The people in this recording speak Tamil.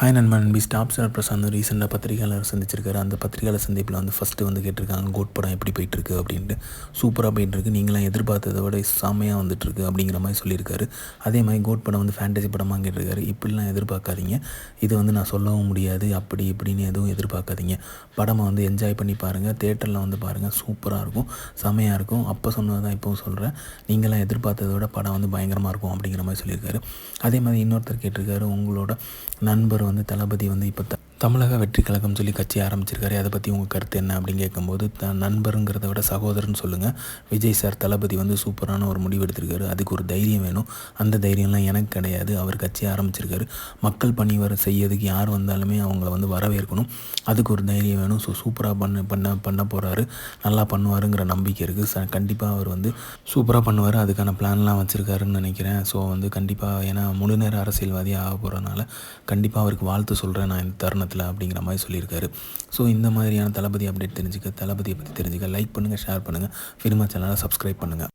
ஹாய் நண்பன் நண்பி ஸ்டாப் ஸ்டார் பிரசாந்த் ரீசெண்டாக பத்திரிகையாளர் சந்திச்சிருக்காரு. அந்த பத்திரிகையாளர் சந்திப்பில் ஃபஸ்ட்டு கேட்டிருக்காங்க கோட் படம் எப்படி போயிட்டுருக்கு அப்படின்ட்டு. சூப்பராக போயிட்டுருக்கு, நீங்களாம் எதிர்பார்த்ததை விட செம்மையாக வந்துட்டுருக்கு அப்படிங்கிற மாதிரி சொல்லியிருக்காரு. அதே மாதிரி கோட் படம் ஃபேண்டசி படமாக கேட்டிருக்காரு. இப்படிலாம் எதிர்பார்க்காதீங்க, இது நான் சொல்லவும் முடியாது, அப்படி இப்படின்னு எதுவும் எதிர்பார்க்காதீங்க. படமை என்ஜாய் பண்ணி பாருங்கள், தேட்டரில் பாருங்கள், சூப்பராக இருக்கும், செம்மையாக இருக்கும். அப்போ சொன்னது தான் இப்போவும் சொல்கிறேன், நீங்களாம் எதிர்பார்த்ததை விட படம் பயங்கரமாக இருக்கும் அப்படிங்கிற மாதிரி சொல்லியிருக்காரு. அதே மாதிரி இன்னொருத்தர் கேட்டிருக்காரு, உங்களோட நண்பர் தளபதி இப்போ தமிழக வெற்றி கழகம் சொல்லி கட்சி ஆரம்பிச்சிருக்காரு, அதை பற்றி உங்கள் கருத்து என்ன அப்படின்னு கேட்கும்போது, நண்பருங்கிறத விட சகோதரன் சொல்லுங்கள். விஜய் சார் தளபதி சூப்பரான ஒரு முடிவு எடுத்திருக்காரு, அதுக்கு ஒரு தைரியம் வேணும். அந்த தைரியம்லாம் எனக்கு கிடையாது. அவர் கட்சி ஆரம்பிச்சிருக்காரு, மக்கள் பணி செய்யறதுக்கு யார் வந்தாலுமே அவங்கள வரவேற்கணும், அதுக்கு ஒரு தைரியம் வேணும். ஸோ சூப்பராக பண்ண போகிறாரு, நல்லா பண்ணுவாருங்கிற நம்பிக்கை இருக்குது. கண்டிப்பாக அவர் சூப்பராக பண்ணுவார், அதுக்கான பிளான்லாம் வச்சுருக்காருன்னு நினைக்கிறேன். ஸோ கண்டிப்பாக ஏன்னா முழு நேர அரசியல்வாதி ஆக போகிறனால கண்டிப்பாக அவருக்கு வாழ்த்து சொல்கிறேன் நான் இந்த தருணத்தில் அப்படிங்கிற மாதிரி சொல்லியிருக்காரு. ஸோ இந்த மாதிரியான தளபதி அப்டேட் தெரிஞ்சுக்க, தளபதியை பற்றி தெரிஞ்சுக்க லைக் பண்ணுங்கள், ஷேர் பண்ணுங்கள், ஃபிலிமா சேனலை சப்ஸ்கிரைப் பண்ணுங்கள்.